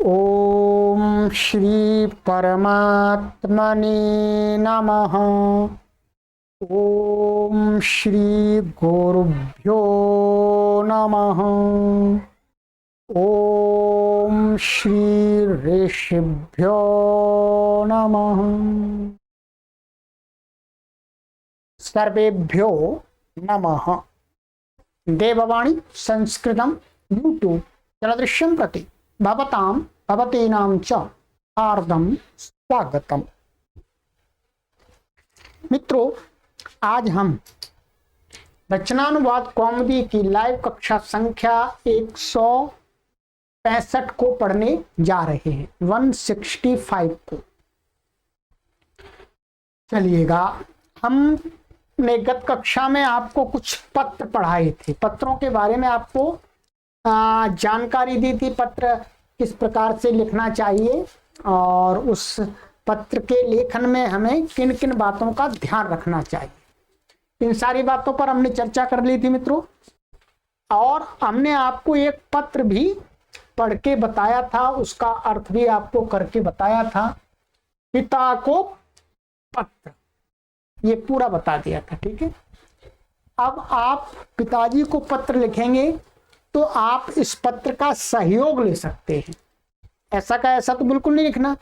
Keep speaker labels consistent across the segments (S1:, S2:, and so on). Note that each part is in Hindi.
S1: ओम श्री परमात्मने नमः। ओम श्री गुरुभ्यो नमः। ओम श्री ऋषिभ्यो नमः। सर्वेभ्यो नमः। देववाणी संस्कृतम यूट्यूब चलदृश्यं प्रति भवतां भवतीनां च हार्दं स्वागतम। मित्रों, आज हम रचनानुवाद कौमुदी की लाइव कक्षा संख्या 165 को पढ़ने जा रहे हैं, 165 को। चलिएगा, हमने गत कक्षा में आपको कुछ पत्र पढ़ाए थे, पत्रों के बारे में आपको जानकारी दी थी, पत्र किस प्रकार से लिखना चाहिए और उस पत्र के लेखन में हमें किन किन बातों का ध्यान रखना चाहिए। इन सारी बातों पर हमने चर्चा कर ली थी मित्रों, और हमने आपको एक पत्र भी पढ़ के बताया था, उसका अर्थ भी आपको करके बताया था। पिता को पत्र, ये पूरा बता दिया था, ठीक है। अब आप पिताजी को पत्र लिखेंगे तो आप इस पत्र का सहयोग ले सकते हैं। ऐसा का ऐसा तो बिल्कुल नहीं लिखना,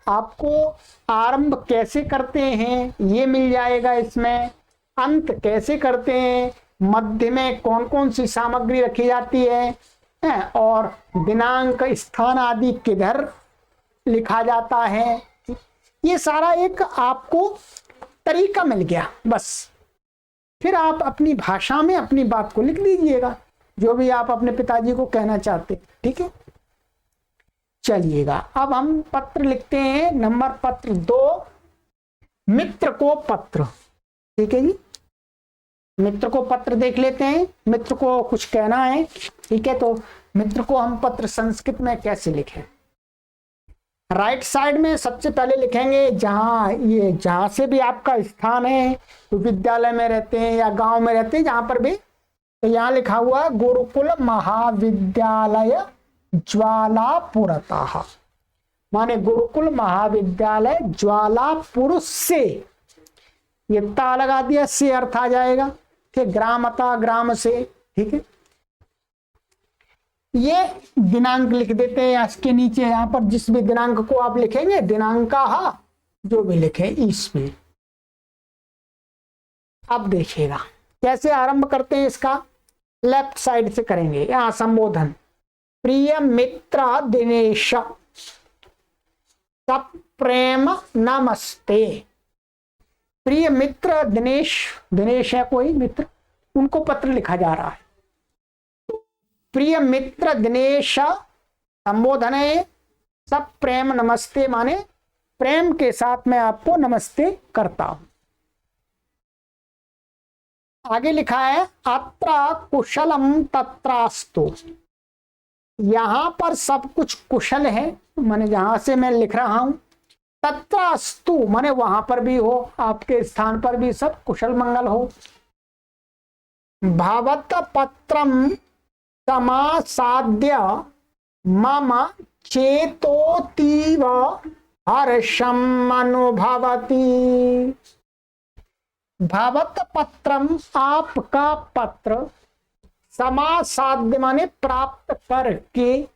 S1: आपको आरंभ कैसे करते हैं ये मिल जाएगा इसमें, अंत कैसे करते हैं, मध्य में कौन कौन सी सामग्री रखी जाती है, और दिनांक स्थान आदि किधर लिखा जाता है, ये सारा एक आपको तरीका मिल गया। बस फिर आप अपनी भाषा में अपनी बात को लिख दीजिएगा, जो भी आप अपने पिताजी को कहना चाहते हैं, ठीक है। चलिएगा, अब हम पत्र लिखते हैं। नंबर पत्र 2, मित्र को पत्र, ठीक है जी। मित्र को पत्र देख लेते हैं, मित्र को कुछ कहना है, ठीक है। तो मित्र को हम पत्र संस्कृत में कैसे लिखें? राइट साइड में सबसे पहले लिखेंगे, जहां से भी आपका स्थान है, तो विद्यालय में रहते हैं या गांव में रहते हैं, जहां पर भी, तो यहाँ लिखा हुआ गुरुकुल महाविद्यालय ज्वालापुरतः, माने गुरुकुल महाविद्यालय ज्वालापुर से, ये ता लगा दिया, से अर्थ आ जाएगा, ठीक। ग्रामता, ग्राम से, ठीक है। ये दिनांक लिख देते हैं इसके नीचे, यहाँ पर जिस भी दिनांक को आप लिखेंगे, दिनांका जो भी लिखे इसमें। अब देखिएगा कैसे आरंभ करते हैं इसका, लेफ्ट साइड से करेंगे। यहां संबोधन, प्रिय मित्र दिनेश, सब प्रेम नमस्ते। प्रिय मित्र दिनेश, दिनेश है कोई मित्र, उनको पत्र लिखा जा रहा है। प्रिय मित्र दिनेश, संबोधन है, सब प्रेम नमस्ते, माने प्रेम के साथ मैं आपको नमस्ते करता हूं। आगे लिखा है, अत्र कुशलम तत्रास्तु, यहां पर सब कुछ कुशल है, माने जहां से मैं लिख रहा हूं। तत्रास्तु माने वहां पर भी हो, आपके स्थान पर भी सब कुशल मंगल हो। भवत पत्रम समासाद्य मम चेतोतीव हर्षम अनुभवति। भवत पत्रम, आपका पत्र, समासाद्य माने प्राप्त करके,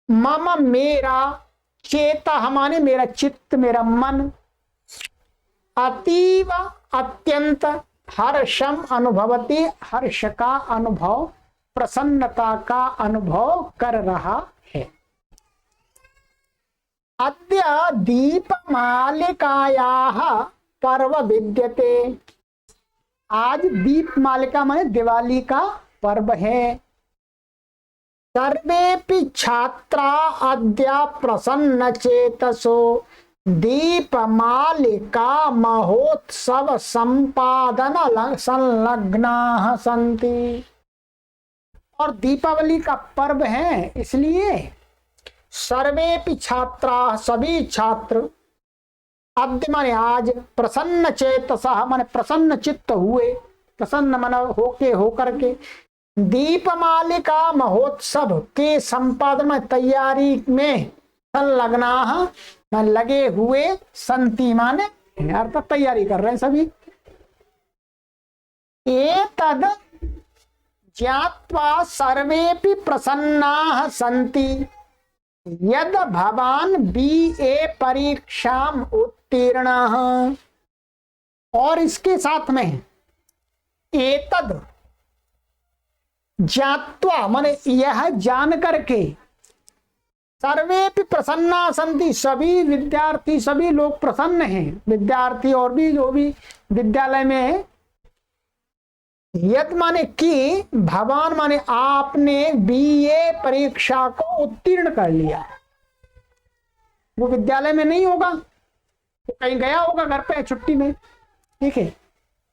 S1: मम मेरा, चेता माने मेरा चित्त, मेरा मन, अतीव अत्यंत, हर्षम अनुभवति हर्ष का अनुभव, प्रसन्नता का अनुभव कर रहा है। अद्य दीपमालिकायाः पर्व विद्यते, आज दीपमालिका माने दिवाली का पर्व है। सर्वेपि छात्रा अद्य प्रसन्न चेतसो दीपमालिका महोत्सव संपादन संलग्नाः सन्ति। और दीपावली का पर्व है, इसलिए सर्वेपि छात्रा, सभी छात्र, अद्य माने आज, प्रसन्न चेतसः माने प्रसन्न चित्त हुए, प्रसन्न मन होकर के, दीपमालिका महोत्सव के संपादन में तैयारी में संलग्ना में लगे हुए संति माने अर्थात तैयारी कर रहे हैं सभी। एतद् ज्ञात्वा सर्वेपि प्रसन्नाः सन्ति यद भवान BA परीक्षाम उत्तीर्णः। और इसके साथ में एतद् ज्ञात्वा माने यह जान करके सर्वे भी प्रसन्ना संति सभी विद्यार्थी सभी लोग प्रसन्न हैं, विद्यार्थी और भी जो भी विद्यालय में है। यद माने कि भवान माने आपने BA परीक्षा को उत्तीर्ण कर लिया। वो विद्यालय में नहीं होगा, वो कहीं गया होगा घर पे छुट्टी में, ठीक है।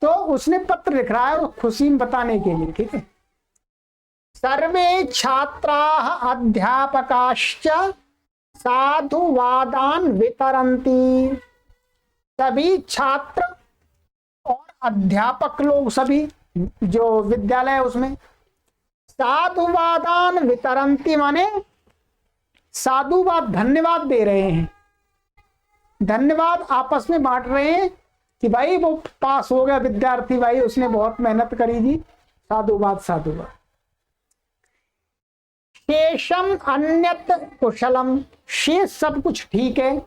S1: तो उसने पत्र लिख रहा है और खुशी में बताने के लिए, ठीक है। सर्वे छात्राः अध्यापकाश्च साधुवादान वितरन्ति। सभी छात्र और अध्यापक लोग सभी जो विद्यालय है उसमें साधुवादान वितरन्ति माने साधुवाद धन्यवाद दे रहे हैं, धन्यवाद आपस में बांट रहे हैं कि भाई वो पास हो गया विद्यार्थी, भाई उसने बहुत मेहनत करी जी, साधुवाद साधुवाद। शेषम अन्यत कुशलम, शेष सब कुछ ठीक है।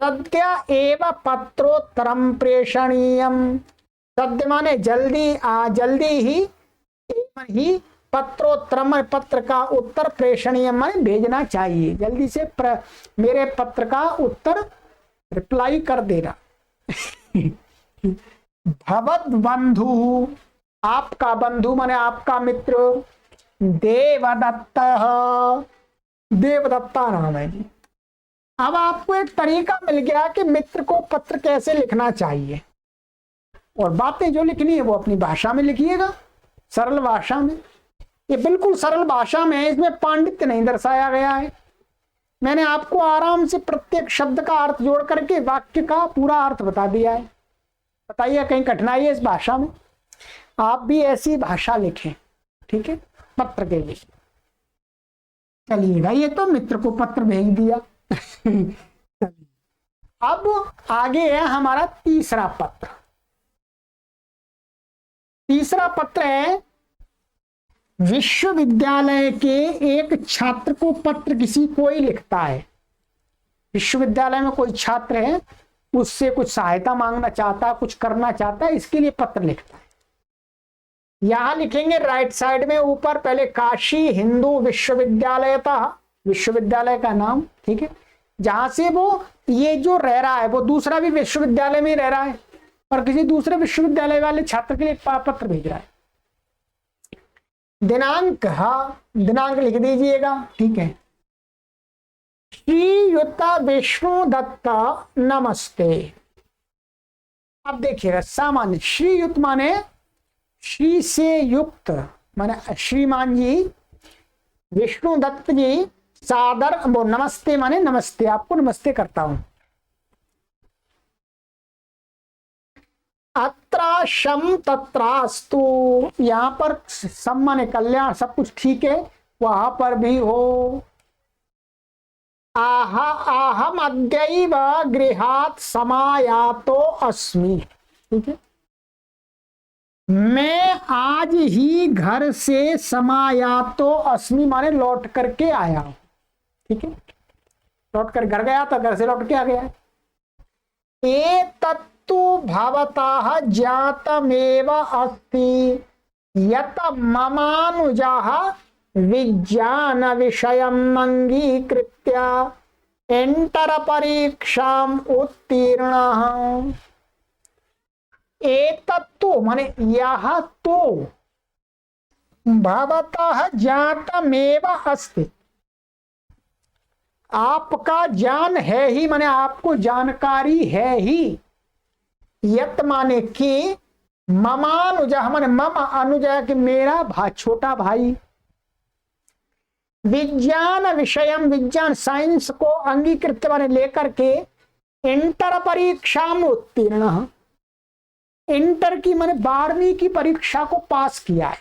S1: सद्य एव पत्रोत्तरम प्रेषणीयम, सद्य माने जल्दी जल्दी ही पत्रोत्तरम पत्र का उत्तर प्रेषणीय माने भेजना चाहिए, जल्दी से मेरे पत्र का उत्तर रिप्लाई कर देना। भवद बंधु, आपका बंधु माने आपका मित्र, देवदत्ता, देवदत्ता नाम है जी। अब आपको एक तरीका मिल गया कि मित्र को पत्र कैसे लिखना चाहिए, और बातें जो लिखनी है वो अपनी भाषा में लिखिएगा, सरल भाषा में। ये बिल्कुल सरल भाषा में है, इसमें पांडित्य नहीं दर्शाया गया है। मैंने आपको आराम से प्रत्येक शब्द का अर्थ जोड़ करके वाक्य का पूरा अर्थ बता दिया है। बताइए कहीं कठिनाई है इस भाषा में? आप भी ऐसी भाषा लिखें, ठीक है, पत्र के लिए। चलिएगा, ये तो मित्र को पत्र भेज दिया। अब आगे है हमारा तीसरा पत्र। तीसरा पत्र है विश्वविद्यालय के एक छात्र को पत्र किसी कोई लिखता है। विश्वविद्यालय में कोई छात्र है, उससे कुछ सहायता मांगना चाहता है, कुछ करना चाहता है, इसके लिए पत्र लिखता है। यहां लिखेंगे राइट साइड में ऊपर पहले काशी हिंदू विश्वविद्यालय था, विश्वविद्यालय का नाम, ठीक है, जहां से वो ये जो रह रहा है वो दूसरा भी विश्वविद्यालय में रह रहा है और किसी दूसरे विश्वविद्यालय वाले छात्र के लिए पत्र भेज रहा है। दिनांक, हाँ दिनांक लिख दीजिएगा, ठीक है। श्रीयुत विष्णु दत्ता नमस्ते। अब देखिएगा, सामान्य श्रीयुत माने श्री से युक्त माने श्रीमान जी, विष्णु दत्त जी सादर, वो नमस्ते माने नमस्ते, आपको नमस्ते करता हूं। अत्राशम तत्रास्तु, यहां पर सम माने कल्याण, सब कुछ ठीक है, वहां पर भी हो। आहम अद्यैव गृहात् समायातो अस्मि, ठीक है, मैं आज ही घर से समायातो अस्मि माने लौट करके आया हूं, ठीक है, लौट कर घर गया था, घर से लौट के आ गया। ए तत्तु भवतः ज्ञातमेव अस्ति यत ममानुजः विज्ञान विषयम् अंगीकृत्य एंटर परीक्षाम् उत्तीर्णः। एतत्तु माने यह तो, भवतः ज्ञातमेव अस्ति, आपका ज्ञान है ही माने आपको जानकारी है ही। यत माने कि ममानुजः माने मम अनुजः कि मेरा छोटा भाई, विज्ञान विषयम विज्ञान साइंस को अंगीकृत माने लेकर के इंटर परीक्षा में उत्तीर्ण, इंटर की माने 12वीं की परीक्षा को पास किया है,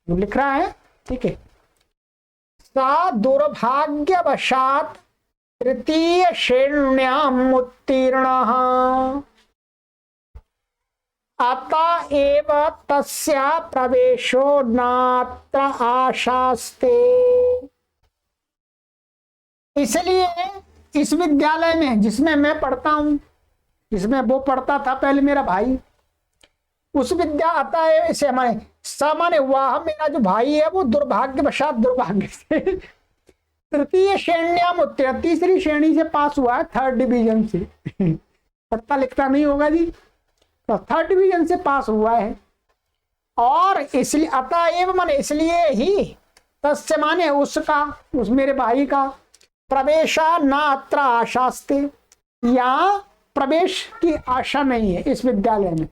S1: लिख रहा है, ठीक है। सा दुर्भाग्यवशात तृतीय श्रेण्याम उत्तीर्ण अतएव तस्या प्रवेशो नात्र आशास्ते। इसलिए इस विद्यालय में जिसमें मैं पढ़ता हूं, जिसमें वो पढ़ता था पहले मेरा भाई, उस विद्या आता है इसे हमारे सामान्य वह मेरा जो भाई है वो दुर्भाग्यवशात, दुर्भाग्य से तृतीय श्रेण्याम उत्तीर्ण, तीसरी श्रेणी से पास हुआ है, 3rd डिवीजन से। पढ़ता लिखता नहीं होगा जी, तो 3rd डिवीजन से पास हुआ है। और इसलिए अतएव माने इसलिए ही, तस्य माने उसका, उस मेरे भाई का, प्रवेशा न अत्र आशास्ते, यहाँ प्रवेश की आशा नहीं है इस विद्यालय में।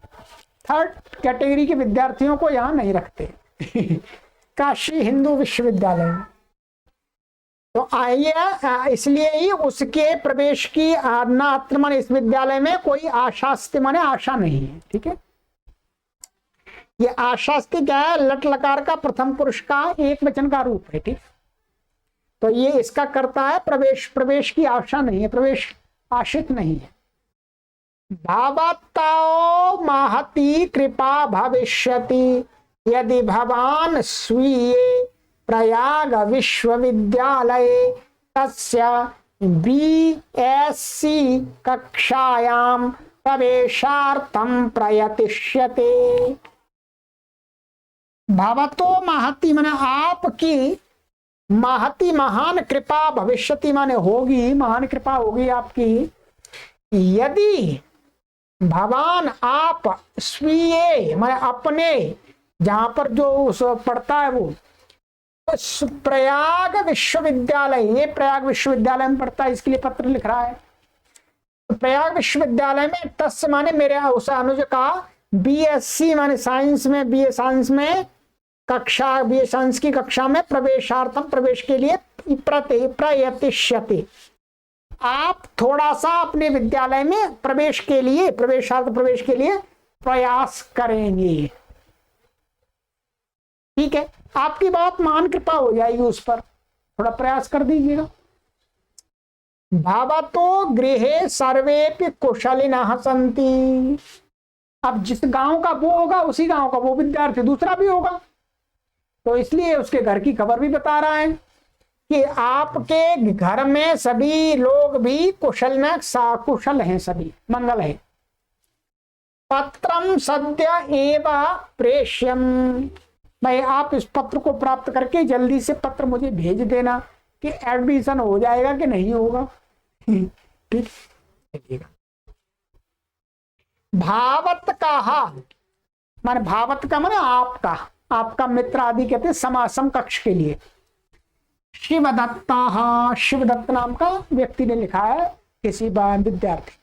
S1: 3rd कैटेगरी के विद्यार्थियों को यहाँ नहीं रखते काशी हिंदू विश्वविद्यालय में। तो आइए, इसलिए ही उसके प्रवेश की नात्र माने इस विद्यालय में कोई आशास्ते माने आशा नहीं है, ठीक है। ये आशास्ते क्या है, लट लकार का प्रथम पुरुष का एक वचन का रूप है, ठीक। तो ये इसका करता है प्रवेश, प्रवेश की आशा नहीं है, प्रवेश आशित नहीं है। भावताओ महती कृपा भविष्यति यदि भवान स्वीय प्रयाग विश्वविद्यालय तस्य बीएससी कक्षायां प्रवेशार्थं प्रयतिष्यते। भवतो महती माने आपकी, महती माहान कृपा, भविष्यति माने होगी, महान कृपा होगी आपकी, यदि भगवान आप स्वीय माने अपने, जहां पर जो उस पढ़ता है वो प्रयाग विश्वविद्यालय, ये प्रयाग विश्वविद्यालय में पढ़ता है, इसके लिए पत्र लिख रहा है। तो प्रयाग विश्वविद्यालय में तस् माने मेरे उस अनुज का बीएससी माने साइंस में, बीए साइंस में कक्षा, बीए साइंस की कक्षा में प्रवेशार्थम प्रवेश के लिए प्रयतिष्यते, आप थोड़ा सा अपने विद्यालय में प्रवेश के लिए, प्रवेशार्थ प्रवेश के लिए प्रयास करेंगे, ठीक है। आपकी बहुत महान कृपा हो जाएगी उस पर, थोड़ा प्रयास कर दीजिएगा। भावतो गृहे सर्वेपि कुशलिनः सन्ति, अब जिस गांव का वो होगा उसी गांव का वो विद्यार्थी दूसरा भी होगा, तो इसलिए उसके घर की खबर भी बता रहा है कि आपके घर में सभी लोग भी कुशल में कुशल हैं, सभी मंगल है। पत्रम सद्य एव प्रेष्यम, भाई आप इस पत्र को प्राप्त करके जल्दी से पत्र मुझे भेज देना कि एडमिशन हो जाएगा कि नहीं होगा, ठीक चलिएगा। भावत का माने, भावत का माने आपका, आपका मित्र आदि कहते हैं समासम कक्ष के लिए। शिवदत्ता, शिवदत्त नाम का व्यक्ति ने लिखा है, किसी विद्यार्थी।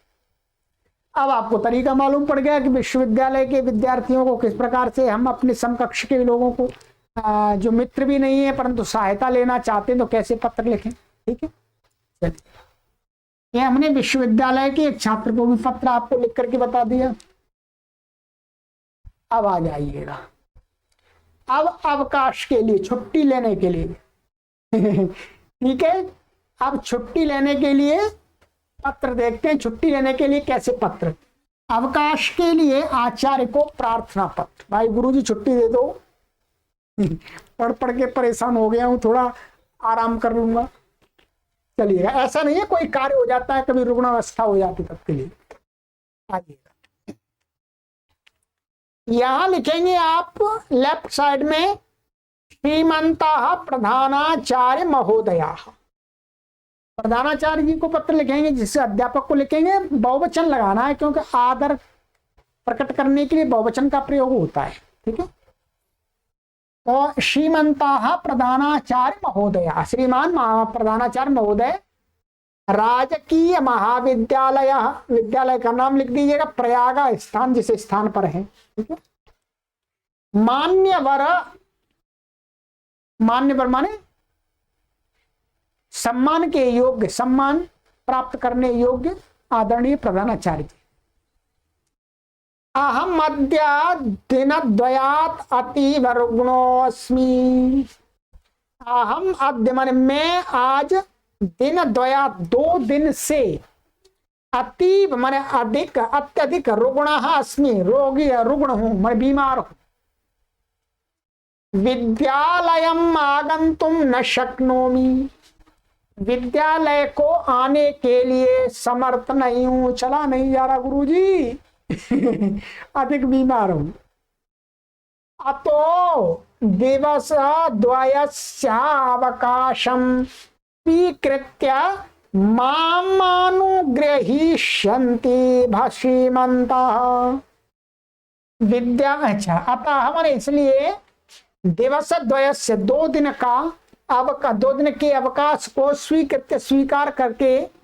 S1: अब आपको तरीका मालूम पड़ गया कि विश्वविद्यालय के विद्यार्थियों को किस प्रकार से हम अपने समकक्ष के लोगों को, जो मित्र भी नहीं है परंतु सहायता लेना चाहते हैं, तो कैसे पत्र लिखें, ठीक है। चलिए, ये हमने विश्वविद्यालय के एक छात्र को भी पत्र आपको लिख करके बता दिया। अब आ जाइएगा, अब अवकाश के लिए, छुट्टी लेने के लिए ठीक है। अब छुट्टी लेने के लिए पत्र देखते हैं, छुट्टी लेने के लिए कैसे पत्र। अवकाश के लिए आचार्य को प्रार्थना पत्र, भाई गुरुजी छुट्टी दे दो पढ़ पढ़ के परेशान हो गया हूं, थोड़ा आराम कर लूंगा। चलिएगा, ऐसा नहीं है, कोई कार्य हो जाता है, कभी रुग्णावस्था हो जाती तब के लिए। आइएगा, यहां लिखेंगे आप लेफ्ट साइड में श्रीमंता प्रधानाचार्य महोदया, प्रधानाचार्य जी को पत्र लिखेंगे, जिससे अध्यापक को लिखेंगे, बहुवचन लगाना है क्योंकि आदर प्रकट करने के लिए बहुवचन का प्रयोग होता है, ठीक है। तो श्रीमंता प्रधानाचार्य महोदया, श्रीमान प्रधानाचार्य महोदय, राजकीय महाविद्यालय, विद्यालय का नाम लिख दीजिएगा, प्रयाग स्थान जिस स्थान पर है, ठीक है। मान्यवर, मान्यवर माने सम्मान के योग्य, सम्मान प्राप्त करने योग्य आदरणीय प्रधानाचार्य जी। अहम अद्य दिनद्वयात् अतीव रुग्णोऽस्मि। अहम अद्य माने मैं आज, दिनद्वयात् 2 दिन से, अतीव माने अधिक, अत्यधिक, रुग्णः अस्मि रोगी रुग्ण हूं, मैं बीमार हूं। विद्यालयम आगंतुम न शक्नोमि, विद्यालय को आने के लिए समर्थ नहीं हूं, चला नहीं जा रहा गुरुजी। अधिक बीमार हूं। अतो दिवस द्वयस्यावकाशं स्वीकृत्य मामानुग्रहीष्यन्ति भसीमन्तः। विद्या, अच्छा, अतः हमारे इसलिए दिवस द्वयस्य 2 दिन का 2 दिन के अवकाश को स्वीकृत्य स्वीकार करके,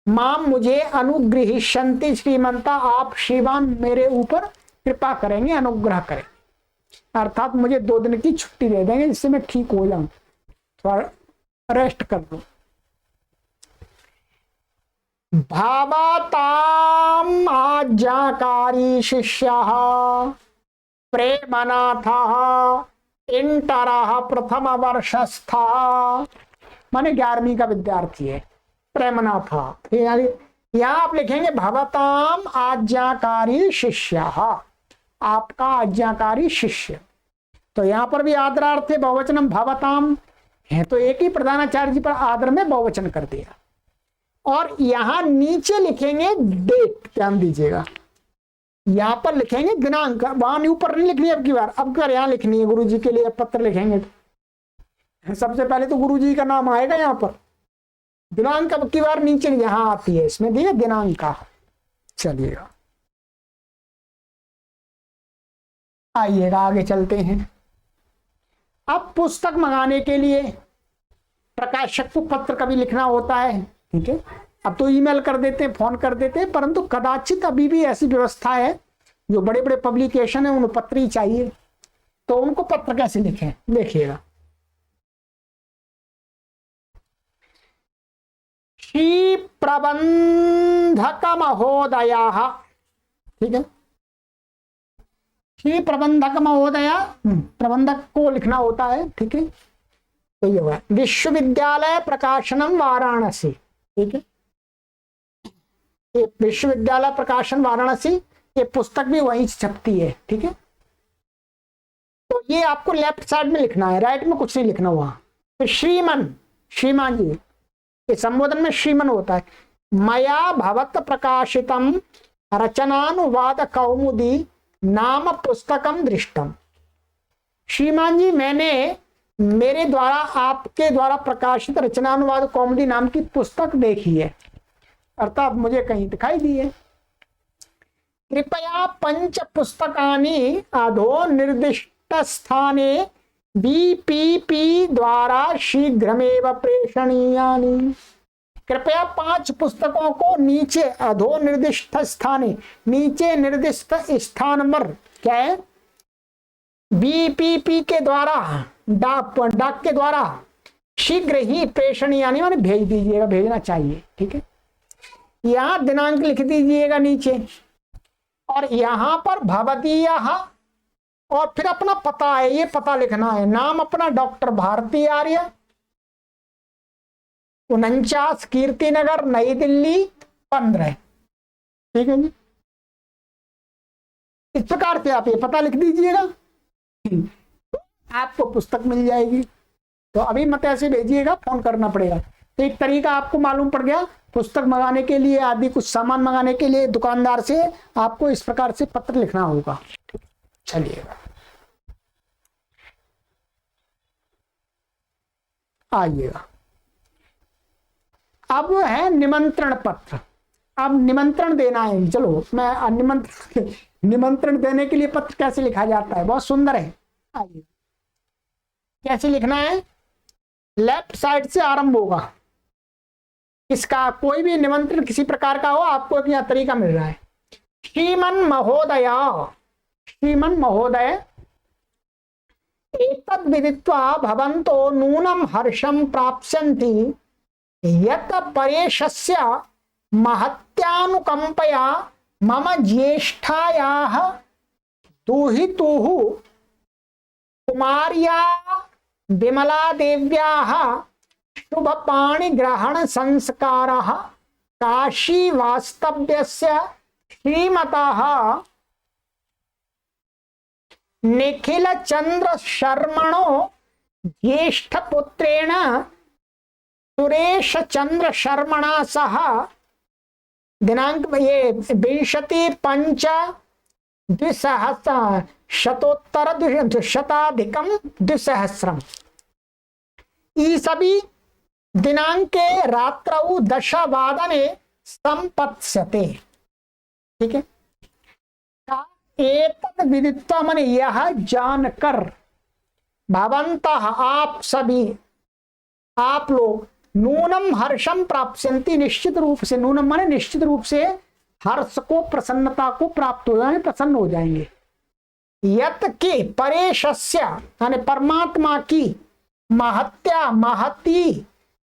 S1: माम मुझे अनुग्रहीष्यन्ति श्रीमंता, आप श्रीमान मेरे ऊपर कृपा करेंगे, अनुग्रह करेंगे, अर्थात मुझे 2 दिन की छुट्टी दे देंगे जिससे मैं ठीक हो जाऊं, थोड़ा रेस्ट कर लूं। भावताम आज्ञाकारी शिष्यः प्रेमनाथः इंटरः प्रथम वर्षस्था, माने 11वीं का विद्यार्थी है, प्रेमनाथ। यहाँ आप लिखेंगे भवताम आज्ञाकारी शिष्य, आपका आज्ञाकारी शिष्य। तो यहाँ पर भी आदरार्थ बहुवचनम भवताम है, तो एक ही प्रधानाचार्य जी पर आदर में बहुवचन कर दिया। और यहाँ नीचे लिखेंगे डेट, ध्यान दीजिएगा, यहाँ पर लिखेंगे दिनांक, वहां ऊपर नहीं लिखनी अब की बार, अब कर यहाँ लिखनी है। गुरु जी के लिए पत्र लिखेंगे तो सबसे पहले तो गुरु जी का नाम आएगा, यहाँ पर दिनांक अब की बार नीचे यहाँ आती है, इसमें दिए दिनांक का। चलिएगा, आइएगा आगे चलते हैं। अब पुस्तक मंगाने के लिए प्रकाशक को पत्र कभी लिखना होता है, ठीक है। अब तो ईमेल कर देते हैं, फोन कर देते हैं, परंतु कदाचित अभी भी ऐसी व्यवस्था है जो बड़े बड़े पब्लिकेशन है उन्हें पत्र ही चाहिए, तो उनको पत्र कैसे लिखें, देखिएगा। श्री प्रबंधक महोदया, ठीक है, श्री प्रबंधक महोदया, प्रबंधक को लिखना होता है, ठीक है। तो ये हुआ विश्वविद्यालय प्रकाशनम वाराणसी, ठीक है, ये विश्वविद्यालय प्रकाशन वाराणसी, ये पुस्तक भी वहीं छपती है, ठीक है। तो ये आपको लेफ्ट साइड में लिखना है, राइट में कुछ नहीं लिखना वहां। तो श्रीमन, श्रीमान जी, ये संबोधन में श्रीमन होता है। मया भवत प्रकाशितम रचनानुवाद कौमुदी नाम पुस्तकम दृष्टम। श्रीमान जी, मैंने मेरे द्वारा, आपके द्वारा प्रकाशित रचनानुवाद कौमुदी नाम की पुस्तक देखी है, अर्थात मुझे कहीं दिखाई दी है। कृपया 5 पुस्तकानि अधो निर्दिष्ट स्थाने बीपीपी द्वारा शीघ्रमेव प्रेषणीयानि। कृपया 5 पुस्तकों को नीचे अधो निर्दिष्ट स्थाने, नीचे निर्दिष्ट स्थान पर, क्या है, बीपीपी के द्वारा, डाक के द्वारा शीघ्र ही प्रेषणीयानि माने भेज दीजिएगा, भेजना चाहिए, ठीक है। यहां दिनांक लिख दीजिएगा नीचे, और यहां पर भवदीय, और फिर अपना पता है, ये पता लिखना है, नाम अपना डॉक्टर भारती आर्य, 49 कीर्ति नगर, नई दिल्ली 15, ठीक है जी। इस प्रकार से आप ये पता लिख दीजिएगा, आपको पुस्तक मिल जाएगी। तो अभी मत ऐसे भेजिएगा, फोन करना पड़ेगा। तो एक तरीका आपको मालूम पड़ गया, पुस्तक मंगाने के लिए आदि कुछ सामान मंगाने के लिए दुकानदार से आपको इस प्रकार से पत्र लिखना होगा, ठीक। चलिएगा, आइएगा। अब है निमंत्रण पत्र। अब निमंत्रण देना है, चलो मैं निमंत्रण देने के लिए पत्र कैसे लिखा जाता है, बहुत सुंदर है। आइए, कैसे लिखना है, लेफ्ट साइड से आरंभ होगा इसका। कोई भी निमंत्रण किसी प्रकार का हो, आपको एक यहाँ तरीका मिल रहा है। श्रीमन महोदय, श्रीमन महोदय, एतद् विदित्वा भवन्तो नूनम हर्षम प्राप्स्यन्ति यत् परेशस्य महत्यानुकंपया मम ज्येष्ठायाः दुहितुः कुमार्या विमला देव्याः शुभपाणिग्रहण संस्कारः काशी वास्तव्यस्य श्रीमतः निखिल चंद्र शर्मणो ज्येष्ठ पुत्रेण सुरेश चंद्र शर्मणा सह दिनांक ये 20-20-शतोत्तर-200 सभी दिनांके रात्रौ 10 संपत्स्यते। ठीक है, एतद विदित्वा मन यह जानकर भवन्तः आप सभी आप लोग नूनम हर्षम प्राप्स्यन्ति निश्चित रूप से, नूनम माने निश्चित रूप से हर्ष को प्रसन्नता को प्राप्त हो जाएंगे, प्रसन्न हो जाएंगे। यत के परेशस्य यानी परमात्मा की महत्या महती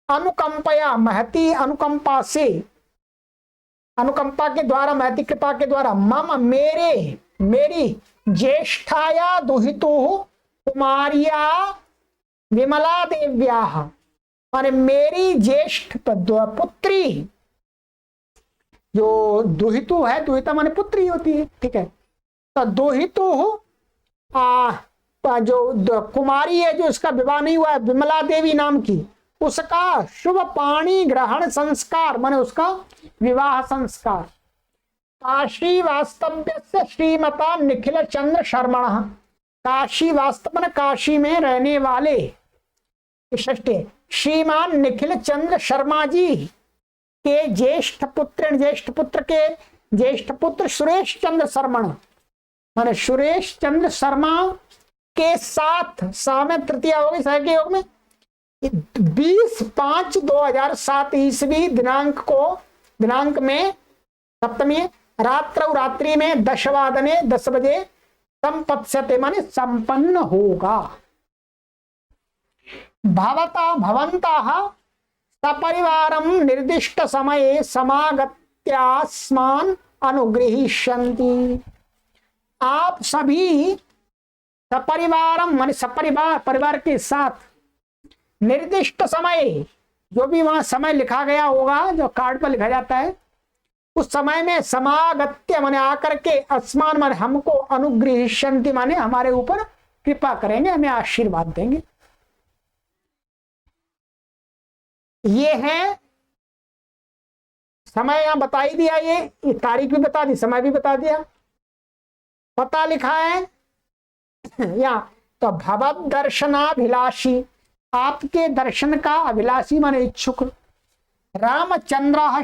S1: अनुकंपया महती अनुकंपा से अनुकंपा के द्वारा महती कृपा के द्वारा मम मेरी ज्येष्ठाया दुहितु कुमारिया विमला देव्या माने मेरी ज्येष्ठ पुत्री जो दुहितु है, दुहिता माने पुत्री होती है। ठीक है, तो दुहितु जो कुमारी है जो इसका विवाह नहीं हुआ है विमला देवी नाम की, उसका शुभ पाणी ग्रहण संस्कार माने उसका विवाह संस्कार काशी वास्तव्य से श्रीमता निखिल चंद्र शर्मण, काशी वास्तव में काशी में रहने वाले श्रीमान निखिल चंद्र शर्मा जी के ज्येष्ठ पुत्र सुरेश चंद्र शर्मण माने सुरेश चंद्र शर्मा के साथ सामे तृतीया होगी सह के योग में 20-5-2007 ईस्वी दिनांक में सप्तमी रात्रि में 10 बजे संपत्स्यते माने संपन्न होगा। भवन्तः सपरिवारं निर्दिष्ट समये समागत्यास्मान् अनुगृहीष्यन्ति। आप सभी सपरिवारम माने सपरिवार परिवार के साथ निर्दिष्ट समय जो भी वहां समय लिखा गया होगा जो कार्ड पर लिखा जाता है उस समय में समागत्य माने आकर के अस्मान माने हमको अनुगृहीष्यन्ति माने हमारे ऊपर कृपा करेंगे, हमें आशीर्वाद देंगे। ये है समय यहां बता ही दिया, ये तारीख भी बता दी, समय भी बता दिया, पता लिखा है यहाँ। तो भगवत दर्शनाभिलाषी आपके दर्शन का अभिलाषी माने इच्छुक रामचंद्र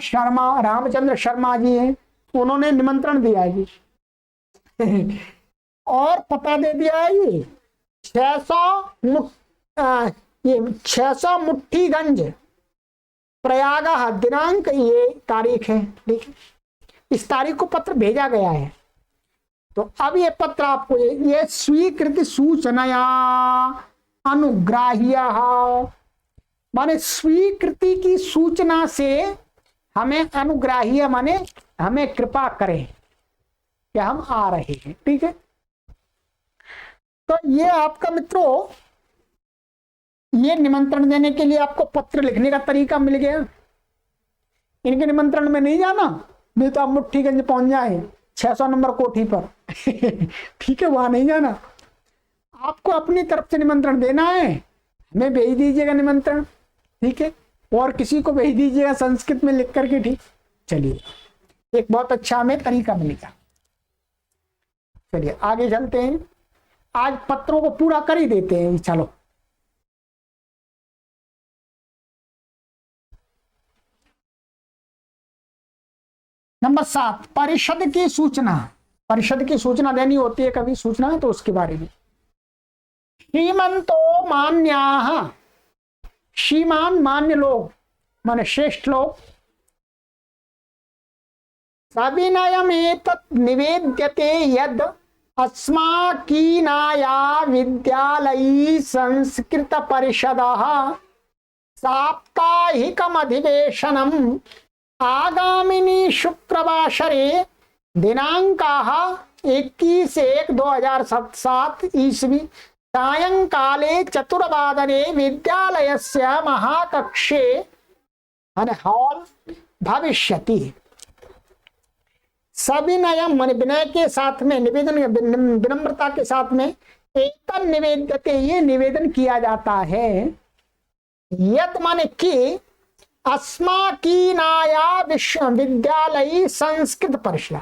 S1: शर्मा जी हैं, उन्होंने निमंत्रण दिया है जी और पता दे दिया है ये 600 मुट्ठीगंज प्रयाग दिनांक ये तारीख है। ठीक है, इस तारीख को पत्र भेजा गया है। तो अब ये पत्र आपको ये स्वीकृति सूचनाया अनुग्राह्य माने स्वीकृति की सूचना से हमें अनुग्राह्य माने हमें कृपा करें कि हम आ रहे हैं। ठीक है, तो ये आपका मित्रों ये निमंत्रण देने के लिए आपको पत्र लिखने का तरीका मिल गया। इनके निमंत्रण में नहीं जाना, नहीं तो आप मुट्ठीगंज पहुंच जाए 600 नंबर कोठी पर ठीक है, वहां नहीं जाना, आपको अपनी तरफ से निमंत्रण देना है, हमें भेज दीजिएगा निमंत्रण। ठीक है, और किसी को भेज दीजिएगा संस्कृत में लिख करके। ठीक, चलिए एक बहुत अच्छा हमें तरीका मिलेगा। चलिए आगे चलते हैं, आज पत्रों को पूरा कर ही देते हैं। चलो नंबर 7 परिषद की सूचना। परिषद की सूचना देनी होती है कभी सूचना है तो उसके बारे में। श्रीमंतो मान्याः श्रीमान मान्य लोग माने श्रेष्ठ लोग सविनयमेतत् निवेद्यते यद अस्माकीनाया विद्यालयी संस्कृत परिषदः साप्ताहिकम् अधिवेशनम् आगामिनी शुक्रवासरे दिनांकाः 21/1/2007 ईस्वी सायंकाले 4:00 विद्यालयस्य महाकक्षे हॉल भविष्यति। सविनयम माने विनय के साथ में, निवेदन विनम्रता के साथ में, एतन निवेद्यते ये निवेदन किया जाता है, यत माने कि अस्माकीनाया विश्वविद्यालय संस्कृत परिषद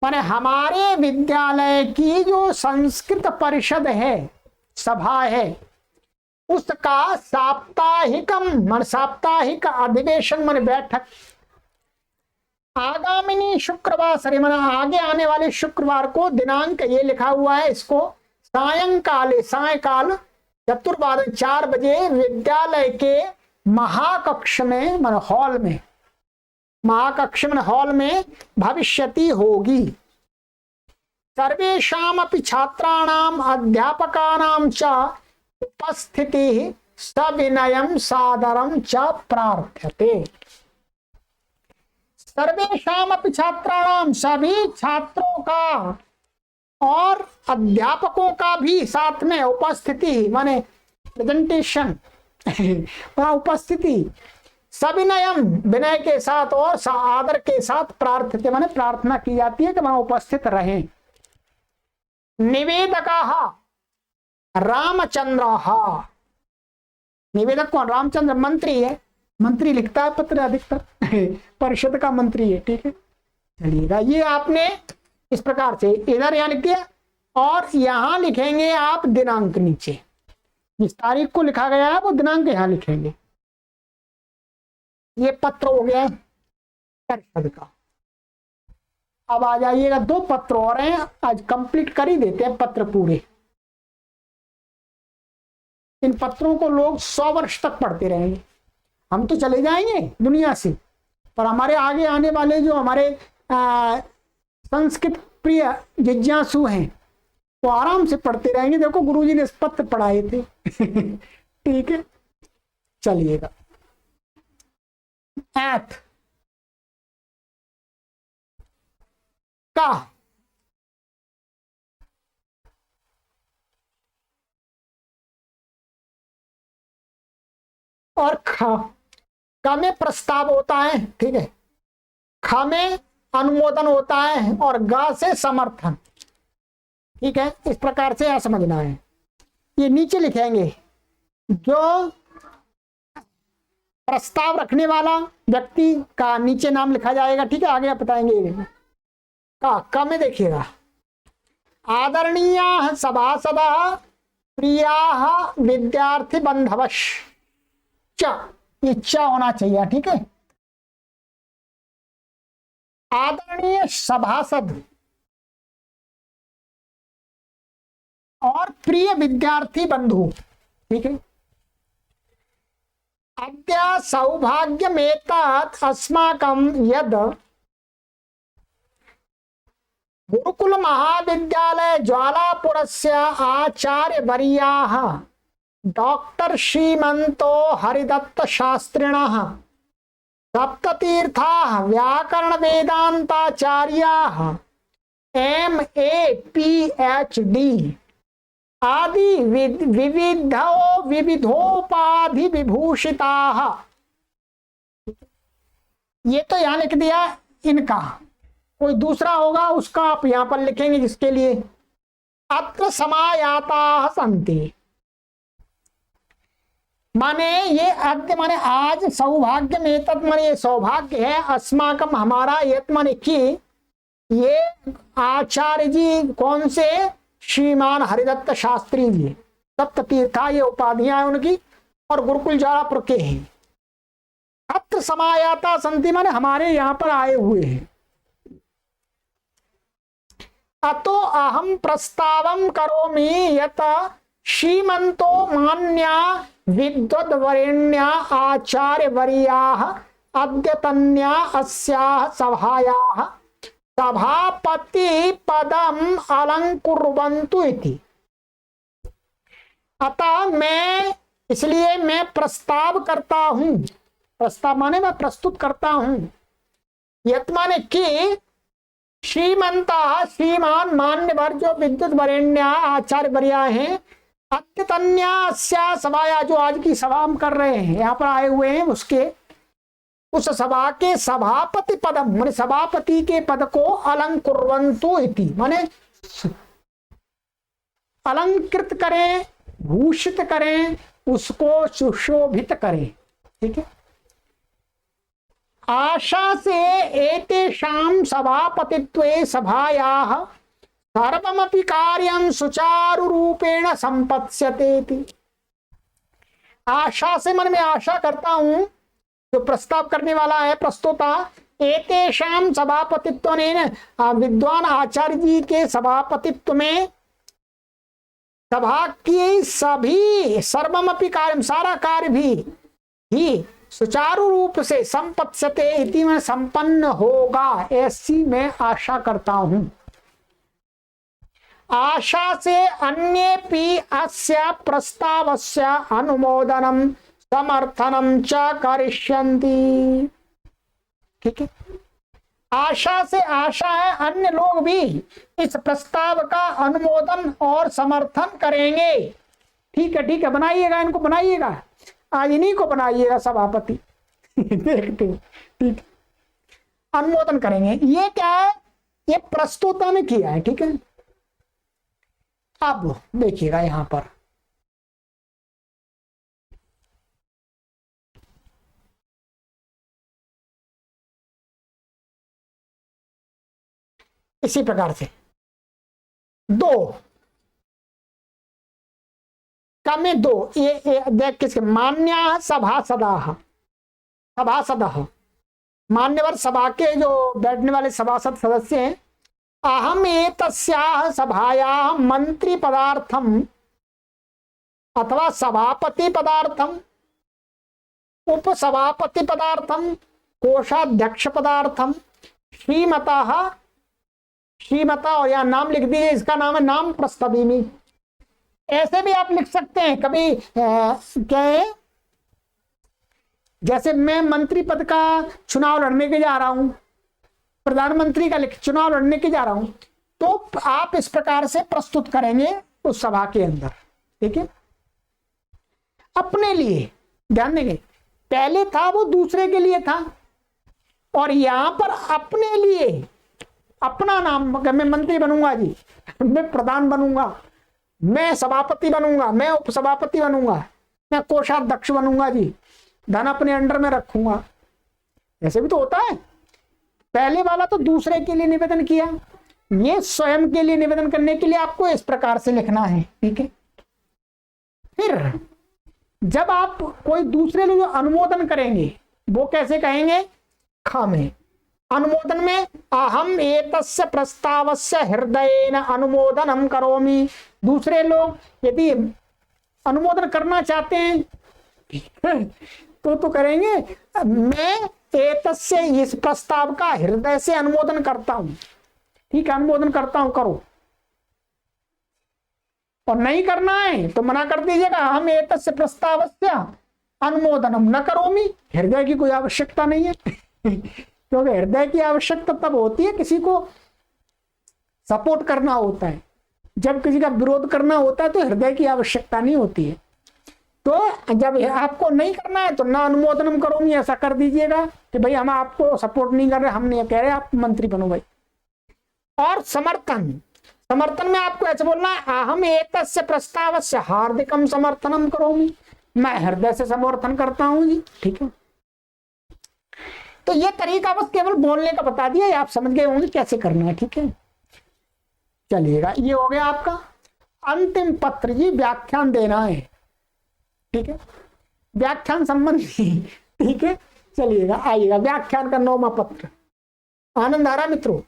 S1: माने हमारे विद्यालय की जो संस्कृत परिषद है, सभा है, उसका साप्ताहिक अधिवेशन माने बैठक आगामी शुक्रवार माने आगे आने वाले शुक्रवार को, दिनांक ये लिखा हुआ है इसको, सायंकाल 4 बजे विद्यालय के महाकक्ष में माने हॉल में, महाकक्ष में हॉल में भविष्यति होगी। सर्वेषामपि छात्राणाम अध्यापकानां च उपस्थितिः सविनयं सादरं च प्रार्थ्यते। सर्वेषामपि छात्राणाम सभी छात्रों का और अध्यापकों का भी साथ में उपस्थिति माने प्रेजेंटेशन उपस्थिति, सविनयम विनय के साथ और आदर के साथ प्रार्थ्यते माने प्रार्थना की जाती है कि वहां उपस्थित रहें। निवेदकाः रामचंद्रः, निवेदक कौन? रामचंद्र मंत्री है, मंत्री लिखता है पत्र अधिकतर परिषद का मंत्री है, ठीक है। चलिएगा, ये आपने इस प्रकार से इधर यहां लिख दिया और यहां लिखेंगे आप दिनांक, नीचे जिस तारीख को लिखा गया है वो दिनांक यहां लिखेंगे। ये पत्र हो गया परिषद का। अब आ जाइएगा, 2 पत्र और हैं, आज कंप्लीट कर ही देते हैं पत्र पूरे। इन पत्रों को लोग 100 वर्ष तक पढ़ते रहेंगे। हम तो चले जाएंगे दुनिया से, पर हमारे आगे आने वाले जो हमारे संस्कृत प्रिय जिज्ञासु हैं वो आराम से पढ़ते रहेंगे। देखो गुरुजी ने पत्र पढ़ाए थे ठीक है, चलिएगा। ऐथ का और ख में प्रस्ताव होता है, ठीक है, ख में अनुमोदन होता है और ग से समर्थन, ठीक है। इस प्रकार से यह समझना है। ये नीचे लिखेंगे, जो प्रस्ताव रखने वाला व्यक्ति का नीचे नाम लिखा जाएगा, ठीक है, आगे आप बताएंगे। क में देखिएगा, आदरणीय सभासद प्रिया विद्यार्थी बंधवश, इच्छा होना चाहिए, ठीक है। आदरणीय सभासद और प्रिय विद्यार्थी बंधु, ठीक है। अद्य सौभाग्यमेतत् अस्माकं यद गुरुकुल महाविद्यालय ज्वालापुरस्य आचार्यवर्याः डॉक्टर श्रीमन्तो हरिदत्त शास्त्रिणः सप्ततीर्थाः व्याकरण वेदांताचार्याः MA PhD आदि विविधोपाधि विभूषिताः। ये तो यहां लिख दिया इनका, कोई दूसरा होगा उसका आप यहां पर लिखेंगे जिसके लिए अत्र समायाताः सन्ति, माने ये अद्य माने आज, सौभाग्य में तत् माने ये सौभाग्य है, अस्माकम हमारा, यत माने कि ये आचार्य जी कौन से, श्रीमान हरिदत्त शास्त्री जी, सप्ततीर्था ये उपाधियां उनकी और गुरुकुल ज्वालापुर के हैं। अत्र समायाता संति माने हमारे यहाँ पर आए हुए हैं। अतो अहम प्रस्तावम करोमि यत श्रीमंतो मान्या विद्वद्वरेण्या आचार्यवर्याः अद्यतन्या अस्याः सभायाः सभापति पदम अलंकुर्वन्तु इति। अतः इसलिए मैं प्रस्ताव करता हूं, प्रस्ताव माने मैं प्रस्तुत करता हूं, यत माने कि श्रीमंता श्रीमान मान्यवर जो विद्युत वरेण्या आचार्य वर्या हैं, अत्यतन्या सभाया जो आज की सभा हम कर रहे हैं, यहाँ पर आए हुए हैं, उसके उस सभा के सभापति पदम माने सभापति के पद को अलंकुर्वन्तु इति माने अलंकृत करें, भूषित करें, उसको सुशोभित करें। ठीक है। आशा से एतेषां सभापतित्वे सभायाः सर्वमपि कार्यं सुचारु रूपेण संपत्स्यते। आशा से मन में आशा करता हूं, जो प्रस्ताव करने वाला है प्रस्तोता, एतेषां सभापतित्व ने विद्वान आचार्य जी के सभापतित्व में सभा की सभी सर्वमपि कार्य सारा कार्य भी सुचारू रूप से संपत्स्यते इति में संपन्न होगा, ऐसी मैं आशा करता हूं। आशा से अन्येपि अस्य प्रस्तावस्य अनुमोदनम समर्थनम च करिष्यन्ति। ठीक है। आशा से आशा है अन्य लोग भी इस प्रस्ताव का अनुमोदन और समर्थन करेंगे। ठीक है, ठीक है, बनाइएगा, इनको बनाइएगा, आज इन्हीं को बनाइएगा सभापति। देखते हैं। ठीक, अनुमोदन करेंगे। ये क्या है, ये प्रस्तुता ने किया है। ठीक है। अब देखिएगा यहां पर इसी प्रकार से दो कमे दो ये देख किसके मान्या सभासदाः सभासदः मान्यवर सभा के जो बैठने वाले सभासद सदस्य हैं। अहम एतस्याः सभायाः मंत्री पदार्थम अथवा सभापति पदार्थम उपसभापति पदार्थम कोषाध्यक्ष पदार्थम श्रीमता और यहाँ नाम लिख दीजिए, इसका नाम है नाम प्रस्ताविनी। ऐसे भी आप लिख सकते हैं कभी क्या है, जैसे मैं मंत्री पद का चुनाव लड़ने के जा रहा हूं, प्रधानमंत्री का चुनाव लड़ने के जा रहा हूं, तो आप इस प्रकार से प्रस्तुत करेंगे उस सभा के अंदर। ठीक है। अपने लिए ध्यान देंगे, पहले था वो दूसरे के लिए था, और यहां पर अपने लिए अपना नाम, मैं मंत्री बनूंगा जी, मैं प्रधान बनूंगा, मैं सभापति बनूंगा, मैं उपसभापति बनूंगा, मैं कोषाध्यक्ष बनूंगा जी, धन अपने अंडर में रखूंगा। ऐसे भी तो होता है। पहले वाला तो दूसरे के लिए निवेदन किया, ये स्वयं के लिए निवेदन करने के लिए आपको इस प्रकार से लिखना है। ठीक है। फिर जब आप कोई दूसरे लोग अनुमोदन करेंगे वो कैसे कहेंगे, ख में अनुमोदन में अहम एतस्य प्रस्तावस्य हृदयेन अनुमोदनम करोमि। दूसरे लोग यदि अनुमोदन करना चाहते हैं तो करेंगे, मैं एतस्य इस प्रस्ताव का हृदय से अनुमोदन करता हूं। ठीक है, अनुमोदन करता हूं, करो। और नहीं करना है तो मना कर दीजिएगा, हम एतस्य प्रस्तावस्य अनुमोदनम न करोमि। हृदय की कोई आवश्यकता नहीं है क्योंकि हृदय की आवश्यकता तब होती है किसी को सपोर्ट करना होता है, जब किसी का विरोध करना होता है तो हृदय की आवश्यकता नहीं होती है। तो जब आपको नहीं करना है तो ना अनुमोदनम करोमि ऐसा कर दीजिएगा कि भाई हम आपको सपोर्ट नहीं कर रहे, हम नहीं कह रहे आप मंत्री बनो भाई। और समर्थन में आपको ऐसे बोलना है, अहम एतस्य प्रस्तावस्य हार्दिकम समर्थनम करोमि, मैं हृदय से समर्थन करता हूं जी। ठीक है। तो ये तरीका बस केवल बोलने का बता दिया, आप समझ गए होंगे कैसे करना है। ठीक है, चलिएगा, ये हो गया आपका अंतिम पत्र जी, व्याख्यान देना है। ठीक है, व्याख्यान संबंधी। ठीक है, चलिएगा, आइएगा व्याख्यान का 9वां पत्र। आनंद आ रहा मित्रों?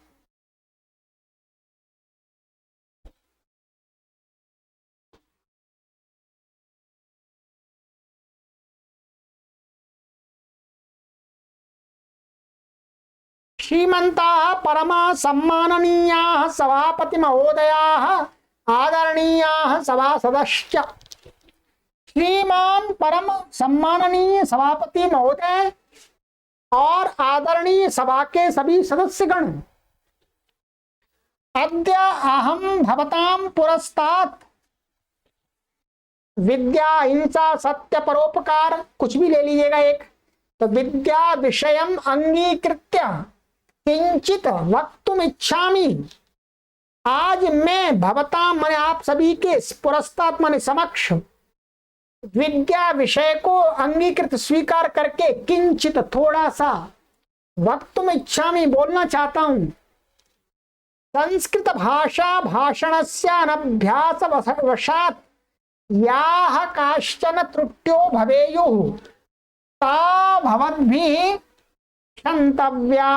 S1: श्रीमंता परमा सम्माननीया सभापति महोदया आदरणीया सभासदश्च। श्रीमान परम सम्माननीय सभापति महोदय और आदरणीय सभा के सभी सदस्यगण, अद्य अहम भवताम पुरस्तात् विद्या हिंसा सत्य परोपकार, कुछ भी ले लीजिएगा एक, तो विद्या विषयम अंगीकृत्य किंचित वक्तुम इच्छामि। आज मैं भवताम माने आप सभी के पुरस्तात् माने समक्ष विद्या विषय को अंगीकृत स्वीकार करके किंचित थोड़ा सा वक्तुम इच्छामि बोलना चाहता हूं। संस्कृत भाषा भाषणस्य अनभ्यास वशात् याः काश्चन त्रुट्यो भवेयुः ता भवद्भिः क्षन्तव्या।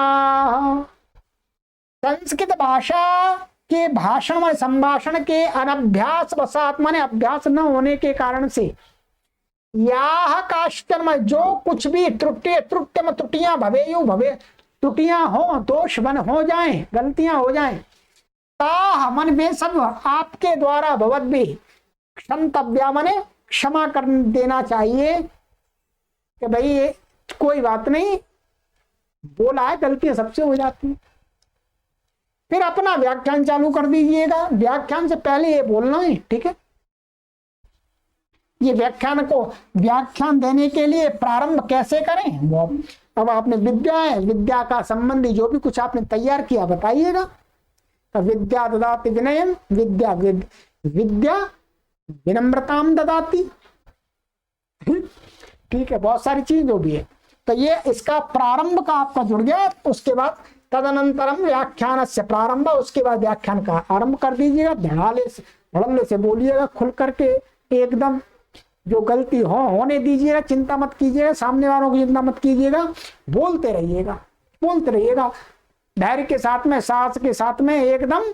S1: संस्कृत भाषा के भाषण में संभाषण के अनभ्यास वशात माने अभ्यास न होने के कारण से, याह काश्चन में जो कुछ भी त्रुटियां भवेयु भवे, त्रुटियां हो, दोष बन हो जाएं, गलतियां हो जाएं, ताह मन में सब आपके द्वारा भवद्भि क्षन्तव्या माने क्षमा कर देना चाहिए कि भाई ये कोई बात नहीं, बोला है, गलतियां सबसे हो जाती है। फिर अपना व्याख्यान चालू कर दीजिएगा। व्याख्यान से पहले ये बोलना है, ठीक है। ये व्याख्यान देने के लिए प्रारंभ कैसे करें वो अब आपने विद्या का संबंधी जो भी कुछ आपने तैयार किया बताइएगा। तो विद्या ददाति विनयम, विद्या विनम्रताम ददाति, ठीक है, बहुत सारी चीज जो भी है। तो ये इसका प्रारंभ का आपका जुड़ गया। उसके बाद तदनंतरम व्याख्यान से प्रारंभ, उसके बाद व्याख्यान का आरंभ कर दीजिएगा। धड़ल्ले से बोलिएगा, खुल करके एकदम, जो गलती होने दीजिएगा, चिंता मत कीजिएगा, सामने वालों की चिंता मत कीजिएगा, बोलते रहिएगा धैर्य के साथ में, साहस के साथ में, एकदम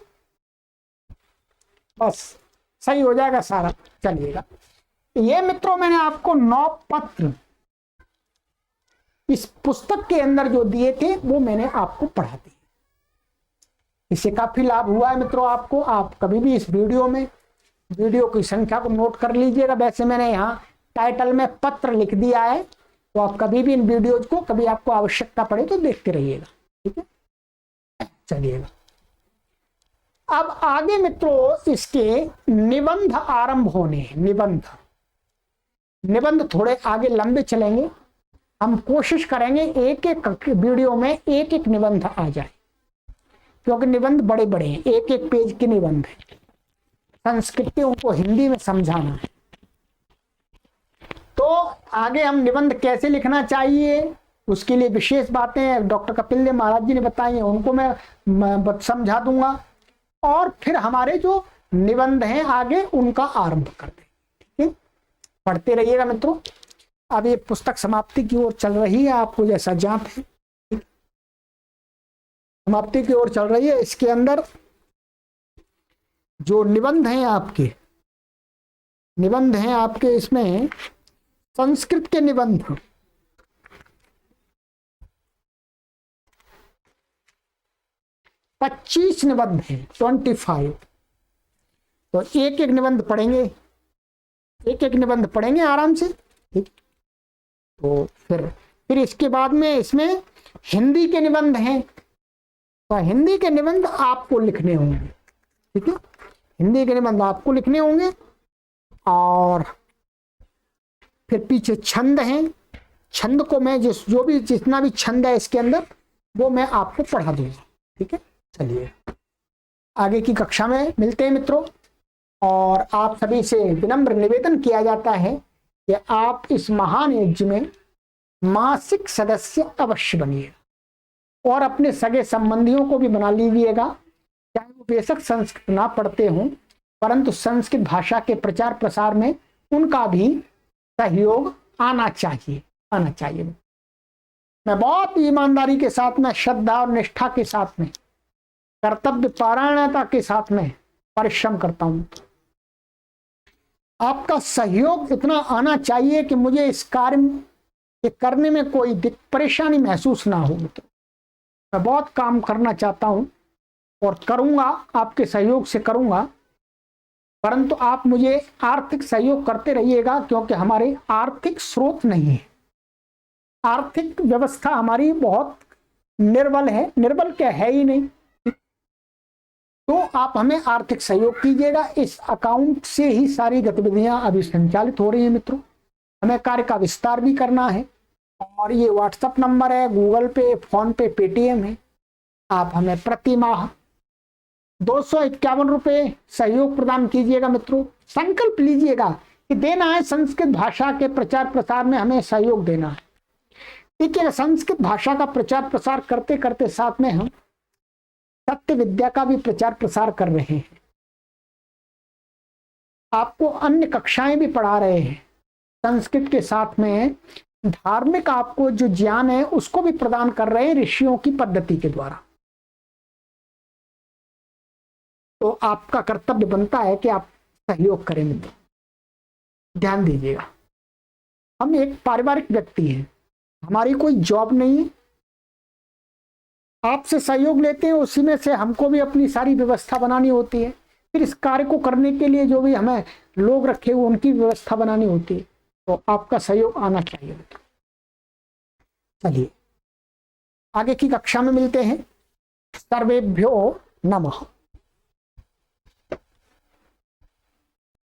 S1: बस सही हो जाएगा सारा। चलिएगा, ये मित्रों मैंने आपको 9 पत्र इस पुस्तक के अंदर जो दिए थे वो मैंने आपको पढ़ा दिए। इससे काफी लाभ हुआ है मित्रों आपको। आप कभी भी इस वीडियो की संख्या को नोट कर लीजिएगा। वैसे मैंने यहाँ टाइटल में पत्र लिख दिया है, तो आप कभी भी इन वीडियोज को कभी आपको आवश्यकता पड़े तो देखते रहिएगा, ठीक है। चलिएगा, अब आगे मित्रों इसके निबंध आरंभ होने हैं। निबंध थोड़े आगे लंबे चलेंगे। हम कोशिश करेंगे एक एक वीडियो में एक एक निबंध आ जाए, क्योंकि निबंध बड़े बड़े हैं, एक एक पेज के निबंध है। संस्कृतियों को हिंदी में समझाना है। तो आगे हम निबंध कैसे लिखना चाहिए उसके लिए विशेष बातें डॉक्टर कपिल देव महाराज जी ने बताई हैं, उनको मैं समझा दूंगा। और फिर हमारे जो निबंध हैं आगे उनका आरंभ कर दें, ठीक है। पढ़ते रहिएगा मित्रों। अब ये पुस्तक समाप्ति की ओर चल रही है, आपको जैसा ज्ञात है, समाप्ति की ओर चल रही है। इसके अंदर जो निबंध हैं आपके इसमें संस्कृत के निबंध 25 निबंध हैं, 25। तो एक एक निबंध पढ़ेंगे आराम से, ठीक। तो फिर इसके बाद में इसमें हिंदी के निबंध हैं, तो हिंदी के निबंध आपको लिखने होंगे, ठीक है। हिंदी के निबंध आपको लिखने होंगे। और फिर पीछे छंद हैं, छंद को मैं जितना भी छंद है इसके अंदर वो मैं आपको पढ़ा दूंगा, ठीक है। चलिए, आगे की कक्षा में मिलते हैं मित्रों। और आप सभी से विनम्र निवेदन किया जाता है कि आप इस महान यज्ञ में मासिक सदस्य अवश्य बनिएगा और अपने सगे संबंधियों को भी बना लीजिएगा, चाहे वो बेशक संस्कृत ना पढ़ते हों, परंतु संस्कृत भाषा के प्रचार प्रसार में उनका भी सहयोग आना चाहिए। मैं बहुत ईमानदारी के साथ में, श्रद्धा और निष्ठा के साथ में, कर्तव्य पारायणता के साथ में परिश्रम करता हूं। आपका सहयोग इतना आना चाहिए कि मुझे इस कार्य करने में कोई परेशानी महसूस ना हो। तो मैं बहुत काम करना चाहता हूं और करूंगा, आपके सहयोग से करूंगा, परंतु आप मुझे आर्थिक सहयोग करते रहिएगा, क्योंकि हमारे आर्थिक स्रोत नहीं है। आर्थिक व्यवस्था हमारी बहुत निर्बल है, निर्बल क्या है ही नहीं। तो आप हमें आर्थिक सहयोग कीजिएगा। इस अकाउंट से ही सारी गतिविधियां अभी संचालित हो रही हैं मित्रों। हमें कार्य का विस्तार भी करना है और ये व्हाट्सएप नंबर है, गूगल पे, फोन पे, पेटीएम है। आप हमें प्रति माह 251 रुपये सहयोग प्रदान कीजिएगा मित्रों। संकल्प लीजिएगा कि देना है, संस्कृत भाषा के प्रचार प्रसार में हमें सहयोग देना है। देखिए, संस्कृत भाषा का प्रचार प्रसार करते करते साथ में हम सत्य विद्या का भी प्रचार प्रसार कर रहे हैं। आपको अन्य कक्षाएं भी पढ़ा रहे हैं। संस्कृत के साथ में धार्मिक आपको जो ज्ञान है उसको भी प्रदान कर रहे हैं ऋषियों की पद्धति के द्वारा। तो आपका कर्तव्य बनता है कि आप सहयोग करें मित्रों। ध्यान दीजिएगा, हम एक पारिवारिक व्यक्ति हैं, हमारी कोई जॉब नहीं है। आपसे सहयोग लेते हैं, उसी में से हमको भी अपनी सारी व्यवस्था बनानी होती है। फिर इस कार्य को करने के लिए जो भी हमें लोग रखे हुए उनकी व्यवस्था बनानी होती है। तो आपका सहयोग आना चाहिए मित्रों। चलिए आगे की कक्षा में मिलते हैं। सर्वेभ्यो नमः।